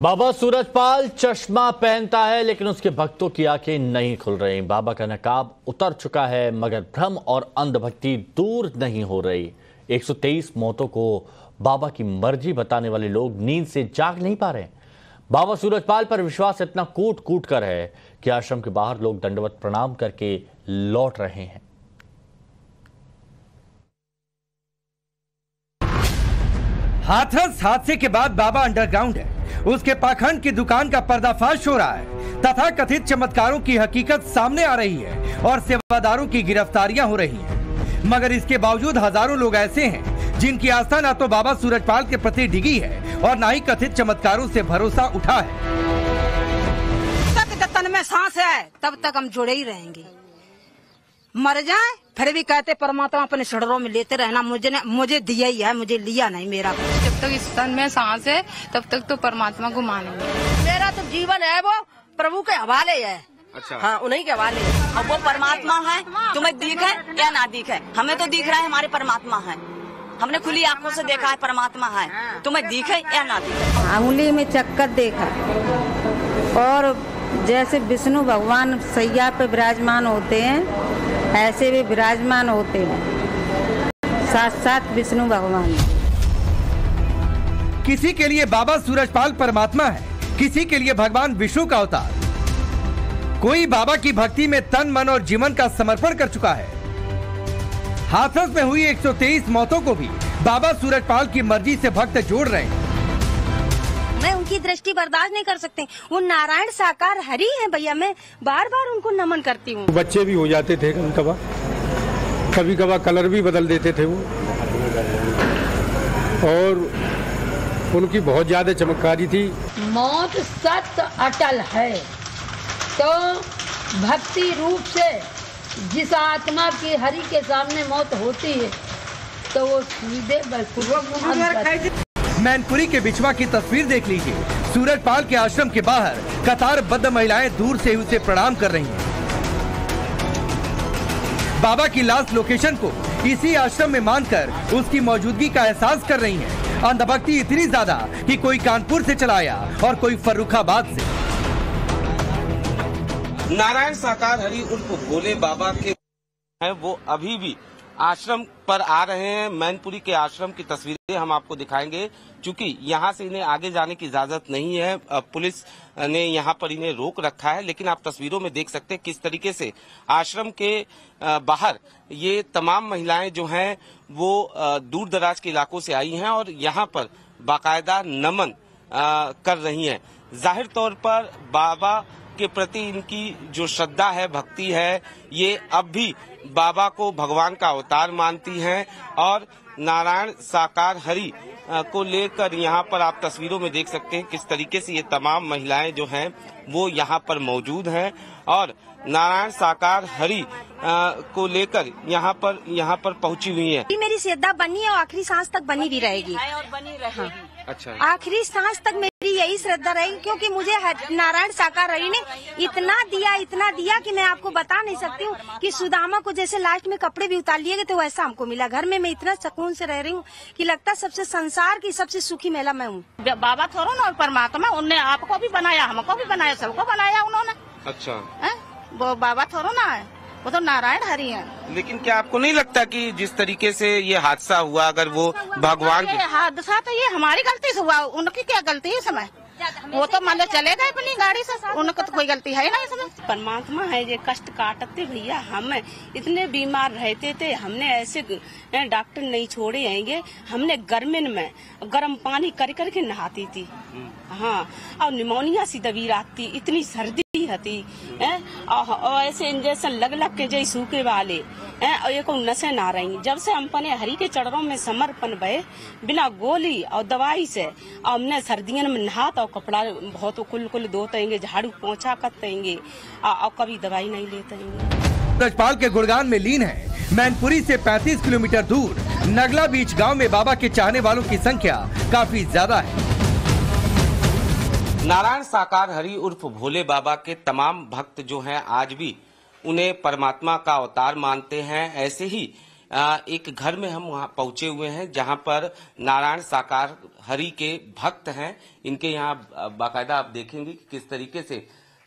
बाबा सूरजपाल चश्मा पहनता है लेकिन उसके भक्तों की आंखें नहीं खुल रही। बाबा का नकाब उतर चुका है मगर भ्रम और अंधभक्ति दूर नहीं हो रही। 123 मौतों को बाबा की मर्जी बताने वाले लोग नींद से जाग नहीं पा रहे। बाबा सूरजपाल पर विश्वास इतना कूट कूट कर है कि आश्रम के बाहर लोग दंडवत प्रणाम करके लौट रहे हैं। हाथरस हादसे के बाद बाबा अंडरग्राउंड है। उसके पाखंड की दुकान का पर्दाफाश हो रहा है। तथा कथित चमत्कारों की हकीकत सामने आ रही है और सेवादारों की गिरफ्तारियां हो रही हैं। मगर इसके बावजूद हजारों लोग ऐसे हैं जिनकी आस्था न तो बाबा सूरजपाल के प्रति डिगी है और न ही कथित चमत्कारों से भरोसा उठा है। तक तन में सांस है तब तक हम जुड़े ही रहेंगे। मर जाए फिर भी कहते परमात्मा अपने शरणों में लेते रहना। मुझे दिया ही है, मुझे लिया नहीं। मेरा जब तक इस तन में सांस है तब तक तो परमात्मा को मानेंगे। मेरा तो जीवन है वो प्रभु के हवाले है। अच्छा। हाँ, उन्हीं के हवाले। अब वो परमात्मा है, तुम्हें दिखे या ना दिखे, हमें तो दिख रहा है हमारे परमात्मा है। हमने खुली आंखों से देखा है परमात्मा है, तुम्हें दिखे या ना दिखे। उंगली में चक्कर देखा और जैसे विष्णु भगवान सैया पे विराजमान होते हैं ऐसे भी विराजमान होते हैं, साथ साथ विष्णु भगवान। किसी के लिए बाबा सूरजपाल परमात्मा है, किसी के लिए भगवान विष्णु का अवतार। कोई बाबा की भक्ति में तन मन और जीवन का समर्पण कर चुका है। हाथरस में हुई 123 मौतों को भी बाबा सूरजपाल की मर्जी से भक्त जोड़ रहे हैं। मैं उनकी दृष्टि बर्दाश्त नहीं कर सकती। वो नारायण साकार हरि हैं भैया। मैं बार बार उनको नमन करती हूँ। बच्चे भी हो जाते थे कभी कभार कलर भी बदल देते थे वो, और उनकी बहुत ज्यादा चमत्कारी थी। मौत सत्य अटल है तो भक्ति रूप से जिस आत्मा की हरि के सामने मौत होती है तो वो सीधे मैनपुरी के बिछवा की तस्वीर देख लीजिए। सूरजपाल के आश्रम के बाहर कतारबद्ध महिलाएं दूर से उसे प्रणाम कर रही हैं। बाबा की लास्ट लोकेशन को इसी आश्रम में मानकर उसकी मौजूदगी का एहसास कर रही हैं। अंधभक्ति इतनी ज्यादा कि कोई कानपुर से चला आया और कोई फर्रुखाबाद से। नारायण साकार हरि उर्फ भोले बाबा के हैं वो अभी भी आश्रम पर आ रहे हैं। मैनपुरी के आश्रम की तस्वीरें हम आपको दिखाएंगे क्योंकि यहाँ से इन्हें आगे जाने की इजाजत नहीं है। पुलिस ने यहाँ पर इन्हें रोक रखा है, लेकिन आप तस्वीरों में देख सकते हैं किस तरीके से आश्रम के बाहर ये तमाम महिलाएं जो हैं वो दूर दराज के इलाकों से आई हैं और यहाँ पर बाकायदा नमन कर रही हैं। जाहिर तौर पर बाबा के प्रति इनकी जो श्रद्धा है, भक्ति है, ये अब भी बाबा को भगवान का अवतार मानती हैं और नारायण साकार हरि को लेकर यहाँ पर आप तस्वीरों में देख सकते हैं किस तरीके से ये तमाम महिलाएं जो हैं वो यहाँ पर मौजूद हैं और नारायण साकार हरि को लेकर यहाँ पर पहुंची हुई है। मेरी श्रद्धा बनी है और आखिरी सांस तक बनी भी रहेगी और बनी रहेगी। हाँ। अच्छा। आखिरी सांस तक मेरी यही श्रद्धा रहेगी क्योंकि मुझे नारायण साकार हरि ने इतना दिया कि मैं आपको बता नहीं सकती हूँ कि सुदामा को जैसे लास्ट में कपड़े भी उतार लिए गए तो वैसा हमको मिला। घर में मैं इतना सुकून से रह रही हूँ कि लगता सबसे संसार की सबसे सुखी महिला मैं हूँ। बाबा थोड़ा ना परमात्मा, उनने आपको भी बनाया, हमको भी बनाया, सबको बनाया उन्होंने। अच्छा। वो बाबा थोड़ा ना है, वो तो नारायण हरि है। लेकिन क्या आपको नहीं लगता कि जिस तरीके से ये हादसा हुआ, अगर वो भगवान हादसा तो ये हमारी गलती से हुआ, उनकी क्या गलती है समय? वो तो मान लो चले गए अपनी गाड़ी से, उनको तो कोई गलती है ना इसमें। परमात्मा है ये कष्ट काटते भैया। हम इतने बीमार रहते थे, हमने ऐसे डॉक्टर नहीं छोड़े हैंगे। हमने गर्मिन में गर्म पानी कर करके नहाती थी। हाँ, और निमोनिया सी दबी रहती, इतनी सर्दी हती और ऐसे इंजेक्शन लग के जई सूखे वाले और ये को नशे ना रही। जब से हम अपने हरि के चरणों में समर्पण भये बिना गोली और दवाई से, और हमने सर्दियों में नहात और कपड़ा बहुत कुल धोतेंगे, झाड़ू पोछा करतेंगे और कभी दवाई नहीं लेते। सूरजपाल के गुणगान में लीन है मैनपुरी से 35 किलोमीटर दूर नगला बीच गांव में बाबा के चाहने वालों की संख्या काफी ज्यादा है। नारायण साकार हरि उर्फ भोले बाबा के तमाम भक्त जो हैं आज भी उन्हें परमात्मा का अवतार मानते हैं। ऐसे ही एक घर में हम वहां पहुंचे हुए हैं जहां पर नारायण साकार हरि के भक्त हैं। इनके यहाँ बाकायदा आप देखेंगे कि किस तरीके से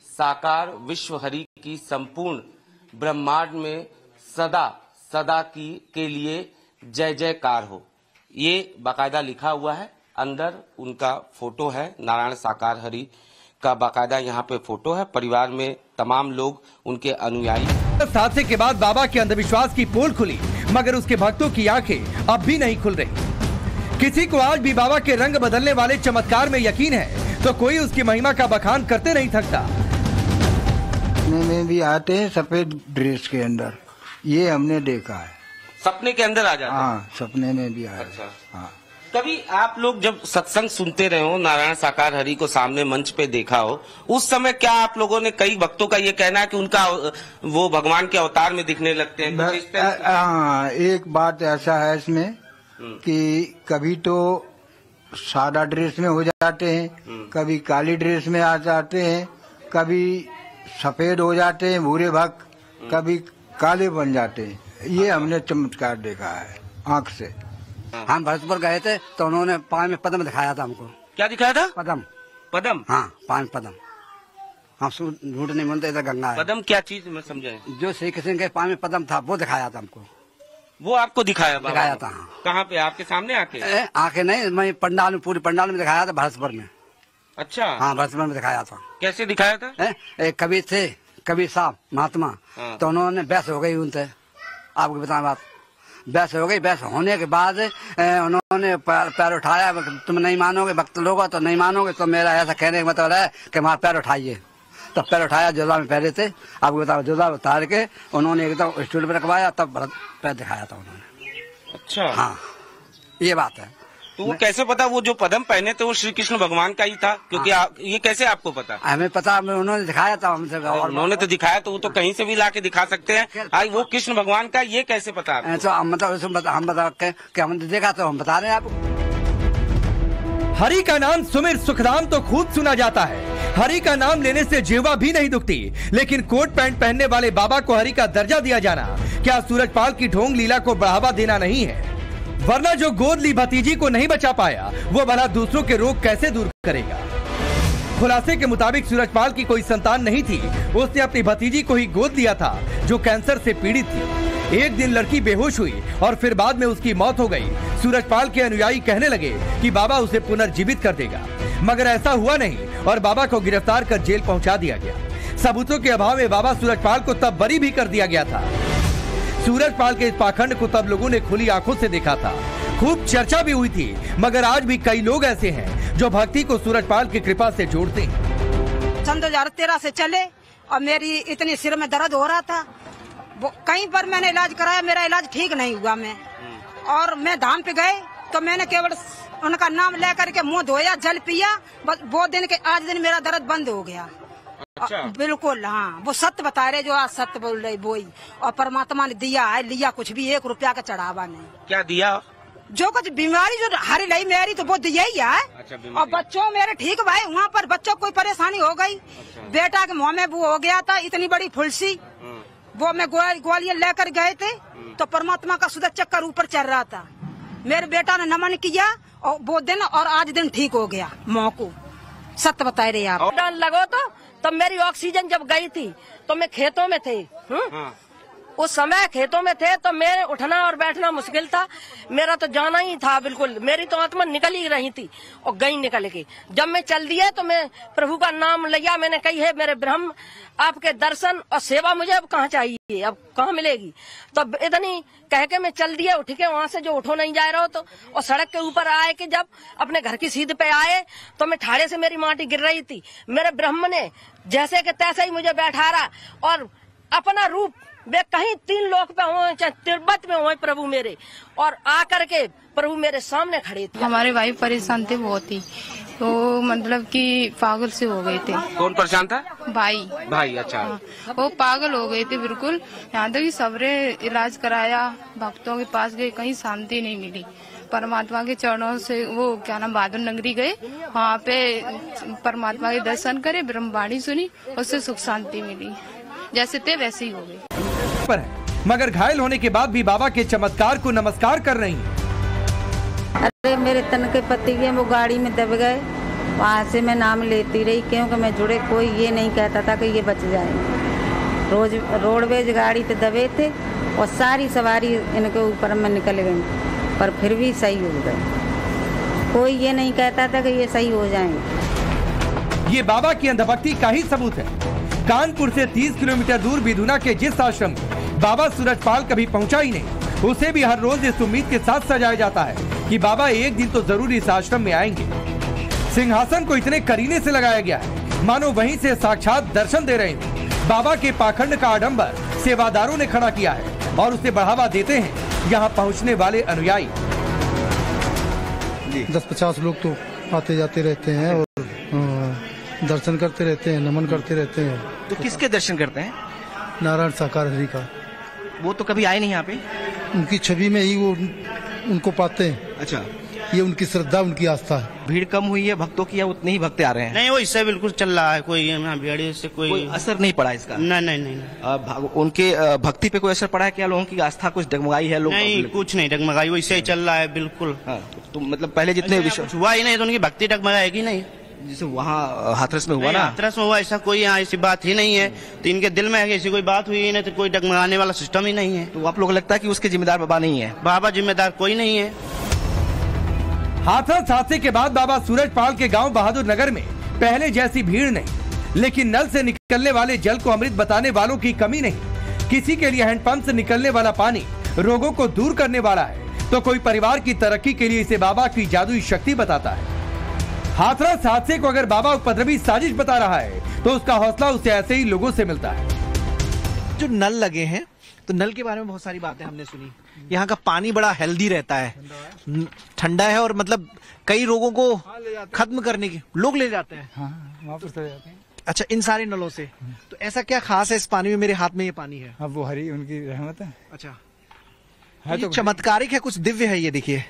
साकार विश्व हरि की संपूर्ण ब्रह्मांड में सदा सदा की के लिए जय जयकार हो, ये बाकायदा लिखा हुआ है। अंदर उनका फोटो है, नारायण साकार हरि का बाकायदा यहाँ पे फोटो है। परिवार में तमाम लोग उनके अनुयायी। हादसे के बाद बाबा के अंधविश्वास की पोल खुली, मगर उसके भक्तों की आंखें अब भी नहीं खुल रही। किसी को आज भी बाबा के रंग बदलने वाले चमत्कार में यकीन है तो कोई उसकी महिमा का बखान करते नहीं थकता। सपने में भी आते हैं सफेद ड्रेस के अंदर, ये हमने देखा है। सपने के अंदर आ जाते हैं? हाँ, सपने में भी आए। अच्छा। हाँ। कभी आप लोग जब सत्संग सुनते रहे हो, नारायण साकार हरि को सामने मंच पे देखा हो, उस समय क्या आप लोगों ने, कई भक्तों का ये कहना है कि उनका वो भगवान के अवतार में दिखने लगते हैं? हाँ, एक बात ऐसा है इसमें कि कभी तो सादा ड्रेस में हो जाते हैं, कभी काली ड्रेस में आ जाते हैं, कभी सफेद हो जाते हैं भूरे भक्त, कभी काले बन जाते हैं। ये हमने चमत्कार देखा है आंख से। हम भरतपुर गए थे तो उन्होंने पाँव में पद्म दिखाया था हमको। क्या दिखाया था? पद्म। पद्म? हाँ, पाँव में पद्म। हम झूठ नहीं बोलते, इधर गंगा है। पद्म क्या चीज, मैं समझे? जो श्री कृष्ण के पाँव में पद्म था वो दिखाया था हमको। वो आपको दिखाया? दिखाया था। हाँ। कहाँ पे? आपके सामने आके? आके नहीं, मैं पंडाल में, पूरी पंडाल में दिखाया था भरतपुर में। अच्छा। हाँ, भरतपुर में दिखाया था। कैसे दिखाया था? एक कवि थे, कबीर साहब महात्मा, तो उन्होंने बहस हो गई उनसे, आपको बता बात, बहस हो गई। बहस होने के बाद उन्होंने पैर उठाया। तुम नहीं मानोगे, भक्त लोग तो नहीं मानोगे, तो मेरा ऐसा कहने का मतलब है कि हमारा पैर उठाइए। तब पैर उठाया, जोधा में पहले थे, आपको बताओ, जोधा उतार के उन्होंने एकदम स्टूल पर रखवाया, तब पैर दिखाया था उन्होंने। अच्छा। हाँ, ये बात है। तो वो कैसे पता वो जो पद्म पहने थे वो श्री कृष्ण भगवान का ही था? क्योंकि ये कैसे आपको पता? हमें पता, उन्होंने दिखाया था हमसे। और उन्होंने तो दिखाया, तो वो तो कहीं से भी ला के दिखा सकते हैं। वो कृष्ण भगवान का ये कैसे पता आपको? तो मतलब हम बता के हमने देखा तो हम बता रहे हैं आपको। हरि का नाम सुमिर सुखदाम तो खूब सुना जाता है। हरि का नाम लेने से जीवा भी नहीं दुखती, लेकिन कोट पैंट पहनने वाले बाबा को हरि का दर्जा दिया जाना क्या सूरजपाल की ढोंग लीला को बढ़ावा देना नहीं है? वरना जो गोद ली भतीजी को नहीं बचा पाया, वो भला दूसरों के रोग कैसे दूर करेगा? खुलासे के मुताबिक सूरजपाल की कोई संतान नहीं थी। उसने अपनी भतीजी को ही गोद लिया था जो कैंसर से पीड़ित थी। एक दिन लड़की बेहोश हुई और फिर बाद में उसकी मौत हो गई। सूरजपाल के अनुयायी कहने लगे कि बाबा उसे पुनर्जीवित कर देगा, मगर ऐसा हुआ नहीं और बाबा को गिरफ्तार कर जेल पहुंचा दिया गया। सबूतों के अभाव में बाबा सूरजपाल को तब बरी भी कर दिया गया था। सूरजपाल के इस पाखंड को तब लोगों ने खुली आंखों से देखा था, खूब चर्चा भी हुई थी, मगर आज भी कई लोग ऐसे हैं जो भक्ति को सूरजपाल की कृपा से जोड़ते हैं। सन 2013 से चले और मेरी इतनी सिर में दर्द हो रहा था, वो कहीं पर मैंने इलाज कराया, मेरा इलाज ठीक नहीं हुआ। और मैं धाम पे गए तो मैंने केवल उनका नाम ले करके मुंह धोया, जल पिया, बस वो दिन के आज दिन मेरा दर्द बंद हो गया। अच्छा। बिल्कुल। हाँ, वो सत्य बता रहे, जो आज सत्य बोल रहे वो ही। और परमात्मा ने दिया है, लिया कुछ भी, 1 रुपया का चढ़ावा नहीं। क्या दिया? जो कुछ बीमारी जो हरी लई मेरी तो वो दिया ही है। अच्छा, और बच्चों मेरे ठीक भाई, वहाँ पर बच्चों को कोई परेशानी हो गई। अच्छा। बेटा के मुँह में वो हो गया था, इतनी बड़ी फुलसी, वो मैं ग्वालियर लेकर गए थे तो परमात्मा का सुधा चक्कर ऊपर चल रहा था। मेरे बेटा ने नमन किया और वो दिन और आज दिन ठीक हो गया। मुँह को सत्य बता रहे आप। लगो तो मेरी ऑक्सीजन जब गई थी तो मैं खेतों में थे। उस समय खेतों में थे तो मेरे उठना और बैठना मुश्किल था, मेरा तो जाना ही था बिल्कुल। मेरी तो आत्मा निकल ही रही थी और गई निकल के। जब मैं चल दिया तो मैं प्रभु का नाम लिया, मैंने कही है मेरे ब्रह्म आपके दर्शन और सेवा मुझे अब कहाँ चाहिए, अब कहाँ मिलेगी। तो इतनी कह के मैं चल दिया, उठ के वहाँ से जो उठो नहीं जा रहा हो तो, और सड़क के ऊपर आए कि जब अपने घर की सीध पे आए तो मैं ठाड़े से मेरी माटी गिर रही थी। मेरे ब्रह्म ने जैसे के तैसे ही मुझे बैठा रहा और अपना रूप वे कहीं 3 लोक पे हो चाहे तिब्बत में हो प्रभु मेरे, और आकर के प्रभु मेरे सामने खड़े थे। हमारे भाई परेशान थे बहुत ही, तो मतलब कि पागल से हो गए थे। कौन परेशान था? भाई। अच्छा। वो पागल हो गए थे बिल्कुल। यहाँ तक कि सबरे इलाज कराया, भक्तों के पास गए, कहीं शांति नहीं मिली। परमात्मा के चरणों से वो क्या नाम बहादुर नगरी गए, वहाँ पे परमात्मा के दर्शन करे, ब्रह्मवाणी सुनी, उससे सुख शांति मिली। जैसे थे वैसे ही हो गए। मगर घायल होने के बाद भी बाबा के चमत्कार को नमस्कार कर रही हैं। अरे मेरे तन के पति है वो गाड़ी में दब गए, वहाँ से मैं नाम लेती रही क्योंकि मैं जुड़े कोई ये नहीं कहता था कि ये बच जाएंगे। रोडवेज गाड़ी पे दबे थे और सारी सवारी इनके ऊपर में निकल गई, पर फिर भी सही हो गए। कोई ये नहीं कहता था कि ये सही हो जाएंगे। ये बाबा की अंधभक्ति का ही सबूत है। कानपुर से 30 किलोमीटर दूर बिधुना के जिस आश्रम में बाबा सूरजपाल कभी पहुंचा ही नहीं, उसे भी हर रोज इस उम्मीद के साथ सजाया जाता है कि बाबा एक दिन तो जरूर इस आश्रम में आएंगे। सिंहासन को इतने करीने से लगाया गया है मानो वहीं से साक्षात दर्शन दे रहे हैं। बाबा के पाखंड का आडंबर सेवादारों ने खड़ा किया है और उसे बढ़ावा देते हैं यहाँ पहुँचने वाले अनुयायी। 10-50 लोग तो आते जाते रहते हैं और दर्शन करते रहते हैं, नमन करते रहते हैं। तो किसके दर्शन करते हैं? नारायण साकार हरि का। वो तो कभी आए नहीं यहाँ पे? उनकी छवि में ही वो उनको पाते हैं। अच्छा, ये उनकी श्रद्धा, उनकी आस्था है। भीड़ कम हुई है भक्तों की या उतने ही भक्त आ रहे हैं? नहीं, वो इससे बिल्कुल चल रहा है, कोई भीड़ से कोई असर नहीं पड़ा इसका? नहीं। उनके भक्ति पे कोई असर पड़ा है क्या? लोगों की आस्था कुछ डगमगाई है? लोग नहीं, कुछ नहीं डगमगाई, वो इससे ही चल रहा है बिल्कुल। तो मतलब पहले जितने विश्वास हुआ ही नहीं तो उनकी भक्ति डगमगाएगी नहीं। जैसे वहाँ हाथरस में हुआ ना? हाथरस में हुआ, ऐसा कोई यहाँ ऐसी बात ही नहीं है। तो इनके दिल में ऐसी कोई बात हुई नहीं तो कोई डगमगाने वाला सिस्टम ही नहीं है। तो आप लोग लगता है कि उसके जिम्मेदार बाबा नहीं है? बाबा जिम्मेदार कोई नहीं है। हाथरस हादसे के बाद बाबा सूरजपाल के गांव बहादुर नगर में पहले जैसी भीड़ नहीं, लेकिन नल से निकलने वाले जल को अमृत बताने वालों की कमी नहीं। किसी के लिए हैंडपंप से निकलने वाला पानी रोगों को दूर करने वाला है, तो कोई परिवार की तरक्की के लिए इसे बाबा की जादुई शक्ति बताता है। हाथरस हादसे को अगर बाबा उपद्रवी साजिश बता रहा है तो उसका हौसला उसे ऐसे ही लोगों से मिलता है। जो नल लगे हैं, तो नल के बारे में बहुत सारी बातें हमने सुनी। यहाँ का पानी बड़ा हेल्दी रहता है, ठंडा है और मतलब कई रोगों को खत्म करने के लोग ले जाते हैं। वापस चले जाते हैं। अच्छा, इन सारे नलों से तो ऐसा क्या खास है इस पानी में? मेरे हाथ में ये पानी है। अब वो हरी उनकी रहमत है। अच्छा, है तो चमत्कारिक है, कुछ दिव्य है। ये देखिए,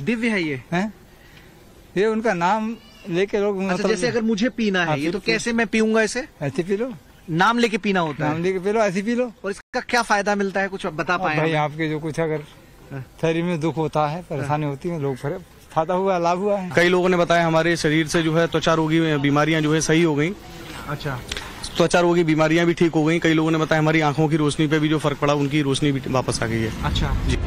दिव्य है ये है? ये उनका नाम लेके लोग। अच्छा, जैसे अगर मुझे पीना है ये तो कैसे मैं पीऊंगा इसे? ऐसे पी लो। नाम लेके पीना होता है? नाम लेके पी लो, ऐसे पी लो। और इसका क्या फायदा मिलता है, कुछ बता पाए? भाई आपके जो कुछ अगर शरीर में दुख होता है, परेशानी होती है, लोग फायदा हुआ, लाभ हुआ है। कई लोगों ने बताया हमारे शरीर से जो है त्वचा रोगी बीमारियां जो है सही हो गई। अच्छा, त्वचा रोगी बीमारियां भी ठीक हो गई। कई लोगों ने बताया हमारी आंखों की रोशनी पे भी जो फर्क पड़ा, उनकी रोशनी भी वापस आ गई है। अच्छा जी।